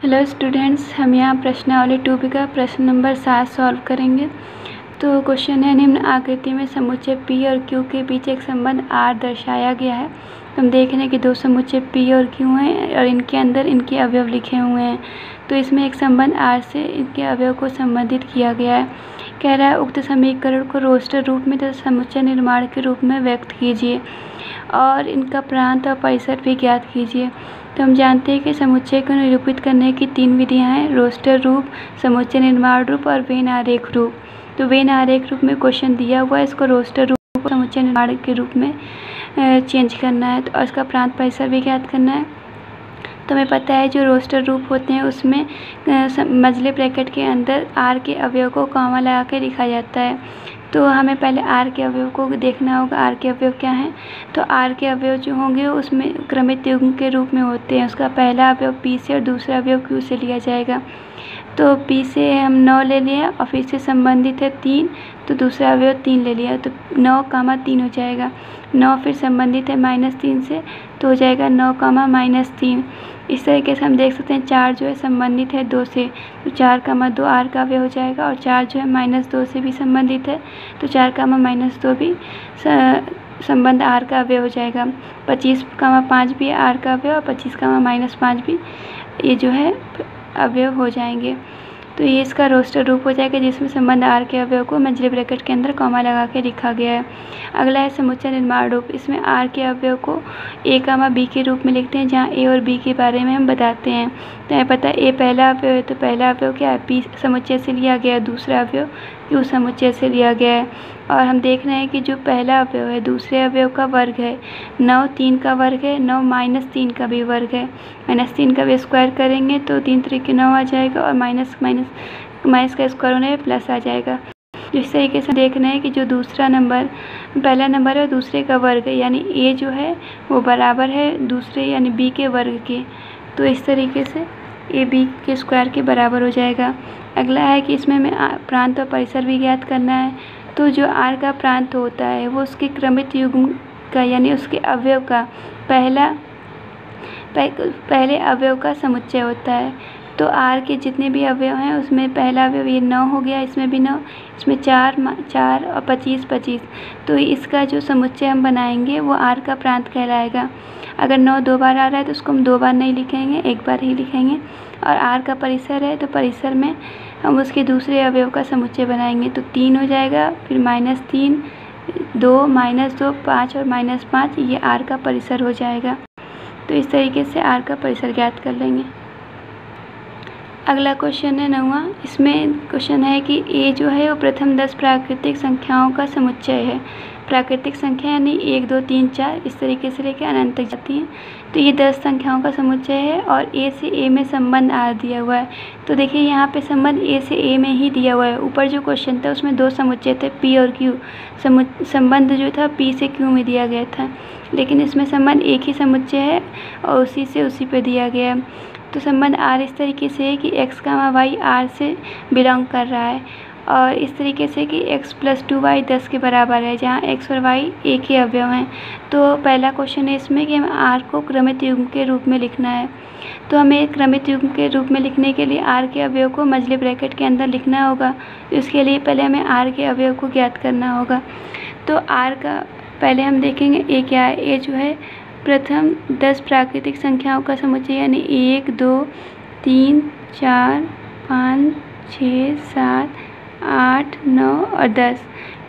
Hello students, हम यहाँ प्रश्नावली 2B का प्रश्न नंबर 7 सॉल्व करेंगे। तो क्वेश्चन है, निम्न आकृति में समुच्चय P और Q के बीच एक संबंध R दर्शाया गया है। हम देख रहे हैं कि दो समुच्चय P और Q हैं और इनके अंदर इनके अवयव लिखे हुए हैं। तो इसमें एक संबंध R से इनके अवयव को संबंधित किया गया है। कह रहा है उक्त समीकरण को रोस्टर रूप में तथा समुच्चय निर्माण के रूप में व्यक्त कीजिए और इनका प्रांत और परिसर भी ज्ञात कीजिए। तो हम जानते हैं कि समुच्चय को निरूपित करने की 3 विधियां हैं, रोस्टर रूप, समुच्चय निर्माण रूप और वेन आरेख रूप। तो वेन आरेख रूप में क्वेश्चन दिया हुआ है, इसको रोस्टर रूप और समुच्चय निर्माण के रूप में चेंज करना है। तो इसका प्रांत परिसर भी ज्ञात करना है। तो हमें पता है जो रोस्टर रूप होते हैं उसमें मझले ब्रैकेट के अंदर आर के अवयव को कॉमा लगा के लिखा जाता है। तो हमें पहले आर के अवयव को देखना होगा, आर के अवयव क्या हैं। तो आर के अवयव जो होंगे उसमें क्रमित युग्म के रूप में होते हैं। उसका पहला अवयव P से और दूसरा अवयव Q से लिया जाएगा। तो P से हम 9 ले लिया और फिर से संबंधित है 3, तो दूसरा अवयव 3 ले लिया, तो 9, 3 हो जाएगा। 9 फिर संबंधित है -3 से, तो हो जाएगा 9, -3। इस तरीके से हम देख सकते हैं 4 जो है संबंधित है 2 से, तो 4, 2 आर का अवयव हो जाएगा। और 4 जो है -2 से भी संबंधित है, तो 4, -2 भी संबंध आर का अवयव हो जाएगा। 25, 5 भी आर का अवयव और 25, -5 भी ये जो है अवयव हो जाएंगे। तो ये इसका रोस्टर रूप हो जाएगा जिसमें संबंध आर के अवयव को मझले ब्रैकेट के अंदर कॉमा लगा के लिखा गया है। अगला है समुच्चय निर्माण रूप। इसमें आर के अवयव को A, B के रूप में लिखते हैं, जहाँ A और B के बारे में हम बताते हैं। तो हमें पता है A पहला अवयव है, तो पहला अवयव क्या है, P समुच्चय से लिया गया है, दूसरा अवयव Q समुच्चय से लिया गया है। और हम देख रहे हैं कि जो पहला अवयव है दूसरे अवयव का वर्ग है, 9 3 का वर्ग है, 9 -3 का भी वर्ग है। -3 का भी स्क्वायर करेंगे तो 3 3 9 आ जाएगा और माइनस का स्क्वायर होने पर प्लस आ जाएगा। इस तरीके से देख रहे हैं कि जो दूसरा नंबर पहला नंबर है दूसरे का वर्ग है, यानी A जो है वो बराबर है दूसरे यानी B के वर्ग के। तो इस तरीके से A B के स्क्वायर के बराबर हो जाएगा। अगला है कि इसमें हमें प्रांत और परिसर भी ज्ञात करना है। तो जो R का प्रांत होता है वो उसके क्रमित युग्म का यानी उसके अवयव का पहले अवयव का समुच्चय होता है। तो R के जितने भी अवयव हैं उसमें पहला अवयव ये 9 हो गया, इसमें भी 9, इसमें 4 और 25। तो इसका जो समुच्चय हम बनाएंगे वो R का प्रांत कहलाएगा। अगर 9 2 बार आ रहा है तो उसको हम 2 बार नहीं लिखेंगे, 1 बार ही लिखेंगे। और R का परिसर है तो परिसर में हम उसके दूसरे अवयव का समुच्चय बनाएंगे, तो 3 हो जाएगा, फिर -3, 2, -2, 5 और -5, ये R का परिसर हो जाएगा। तो इस तरीके से R का परिसर ज्ञात कर लेंगे। अगला क्वेश्चन है 9वां। इसमें क्वेश्चन है कि A जो है वो प्रथम 10 प्राकृतिक संख्याओं का समुच्चय है। प्राकृतिक संख्या यानी 1 2 3 4 इस तरीके से लेकर अनंत तक जाती हैं। तो ये 10 संख्याओं का समुच्चय है और A से A में संबंध R दिया हुआ है। तो देखिए यहाँ पे संबंध A से A में ही दिया हुआ है। ऊपर जो क्वेश्चन था उसमें 2 समुच्चय थे P और Q। संबंध जो था P से Q में दिया गया था, लेकिन इसमें संबंध एक ही समुच्चय है और उसी से उसी पे दिया गया है। तो संबंध R इस तरीके से है कि x, y R से बिलोंग कर रहा है और इस तरीके से कि x + 2y 10 के बराबर है, जहाँ x और y एक ही अवयव हैं। तो पहला क्वेश्चन है इसमें कि हमें R को क्रमित युग्म के रूप में लिखना है। तो हमें क्रमित युग्म के रूप में लिखने के लिए R के अवयव को मझले ब्रैकेट के अंदर लिखना होगा। इसके लिए पहले हमें R के अवयव को ज्ञात करना होगा। तो R का पहले हम देखेंगे A क्या है। A जो है प्रथम 10 प्राकृतिक संख्याओं का समुच्चय यानी 1 2 3 4 5 6 7 8 9 और 10।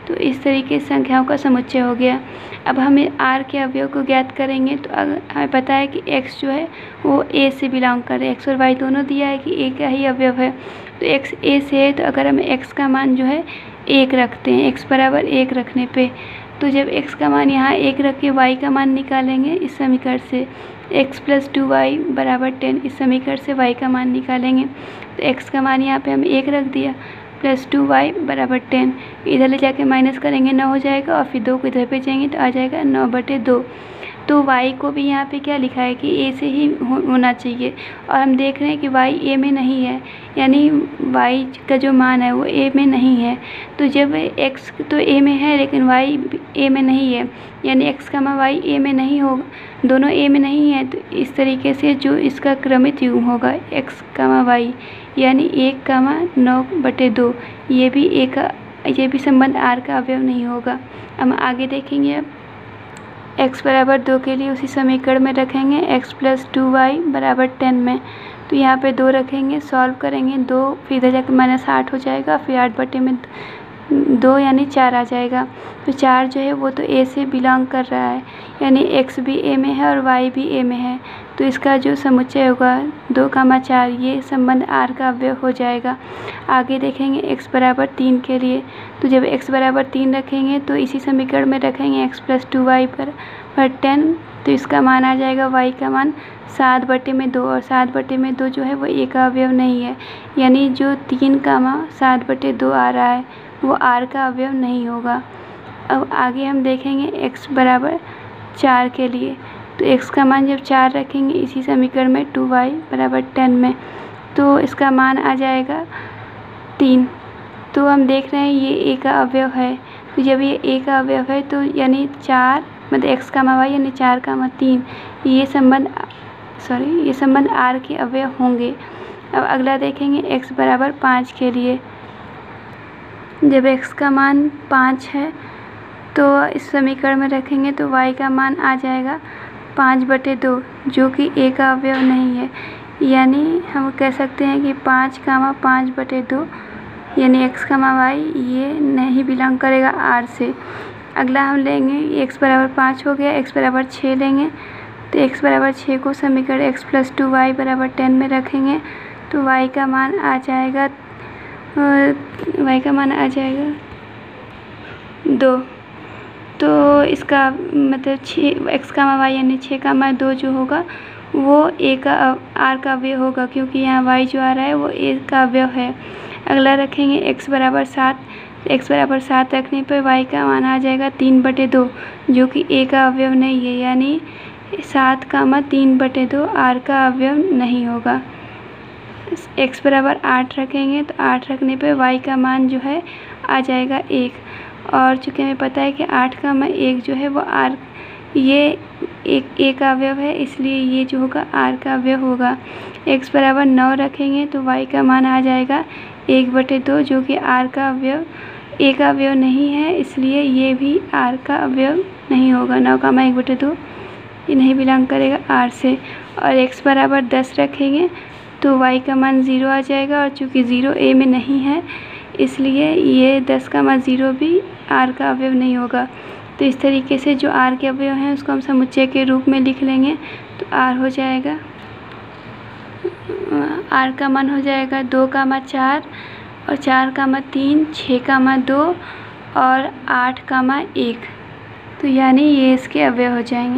तो इस तरीके से संख्याओं का समुच्चय हो गया। अब हमें R के अवयव को ज्ञात करेंगे। तो हमें पता है कि x जो है वो A से बिलोंग कर रहा है, x और y दोनों दिया है कि A का ही अवयव है। तो x A से है, तो अगर हम x का मान जो है 1 रखते हैं, x बराबर 1 रखने पे, तो जब x का मान यहाँ 1 रख के y का मान निकालेंगे इस समीकरण से, x + 2y = 10, इस समीकरण से y का मान निकालेंगे। तो x का मान यहाँ पे हम 1 रख दिया, + 2y = 10, इधर ले जाके माइनस करेंगे 9 हो जाएगा और फिर 2 को इधर भेजेंगे तो आ जाएगा 9/2। तो y को भी यहाँ पे क्या लिखा है कि a से ही होना चाहिए, और हम देख रहे हैं कि y a में नहीं है, यानी y का जो मान है वो a में नहीं है। तो जब x तो a में है लेकिन y a में नहीं है, यानी x, y a में नहीं होगा, दोनों a में नहीं है, तो इस तरीके से जो इसका क्रमित युग्म होगा x, y, यानी 1,9/2, ये भी संबंध r का अवयव नहीं होगा। हम आगे देखेंगे। अब x बराबर 2 के लिए उसी समीकरण में रखेंगे x + 2y = 10 में, तो यहाँ पे 2 रखेंगे, सॉल्व करेंगे, 2 फिर इधर जाकर -8 हो जाएगा, फिर 8/2 यानी 4 आ जाएगा। तो 4 जो है वो तो a से बिलोंग कर रहा है, यानी x भी a में है और y भी a में है, तो इसका जो समुच्चय होगा 2,4, ये संबंध r का अवयव हो जाएगा। आगे देखेंगे x बराबर 3 के लिए, तो जब x बराबर 3 रखेंगे तो इसी समीकरण में रखेंगे x + 2y = 10, तो इसका मान आ जाएगा y का मान 7/2, और 7/2 जो है वो a का अवयव नहीं है, यानी जो 3,7/2 आ रहा है वो r का अवयव नहीं होगा। अब आगे हम देखेंगे x बराबर 4 के लिए, तो x का मान जब 4 रखेंगे इसी समीकरण में 2y = 10 में, तो इसका मान आ जाएगा 3। तो हम देख रहे हैं ये a का अवयव है, तो जब ये a का अवयव है तो यानी 4 मतलब x, y यानी 4,3, ये संबंध r के अवयव होंगे। अब अगला देखेंगे x बराबर 5 के लिए, जब x का मान 5 है तो इस समीकरण में रखेंगे तो y का मान आ जाएगा 5/2, जो कि a का अवयव नहीं है, यानी हम कह सकते हैं कि 5,5/2 यानी x, y ये नहीं बिलोंग करेगा r से। अगला हम लेंगे x बराबर 5 हो गया, x बराबर 6 लेंगे, तो x बराबर 6 को समीकरण x + 2y = 10 में रखेंगे, तो y का मान आ जाएगा 2। तो इसका मतलब 6 x, y यानी 6,2 जो होगा वो a का r का अवयव होगा, क्योंकि यहाँ y जो आ रहा है वो a का अवयव है। अगला रखेंगे x बराबर 7, x बराबर 7 रखने पर y का मान आ जाएगा 3/2, जो कि a का अवयव नहीं है, यानी 7,3/2 r का अवयव नहीं होगा। x बराबर 8 रखेंगे, तो 8 रखने पर y का मान जो है आ जाएगा 1, और चूँकि हमें पता है कि 8,1 जो है वो r ये a का अवयव है, इसलिए ये जो होगा r का अवयव होगा। x बराबर 9 रखेंगे तो y का मान आ जाएगा 1/2, जो कि r का अवयव a का अवयव नहीं है, इसलिए ये भी r का अवयव नहीं होगा। 9,1/2 ये नहीं बिलोंग करेगा r से। और x बराबर 10 रखेंगे तो y का मान 0 आ जाएगा, और चूँकि 0 a में नहीं है इसलिए ये 10,0 भी r का अवयव नहीं होगा। तो इस तरीके से जो r के अवयव हैं उसको हम समुच्चय के रूप में लिख लेंगे, तो r हो जाएगा, r का मान हो जाएगा 2,4 और 4,3, 6,2 और 8,1, तो यानी ये इसके अवयव हो जाएंगे।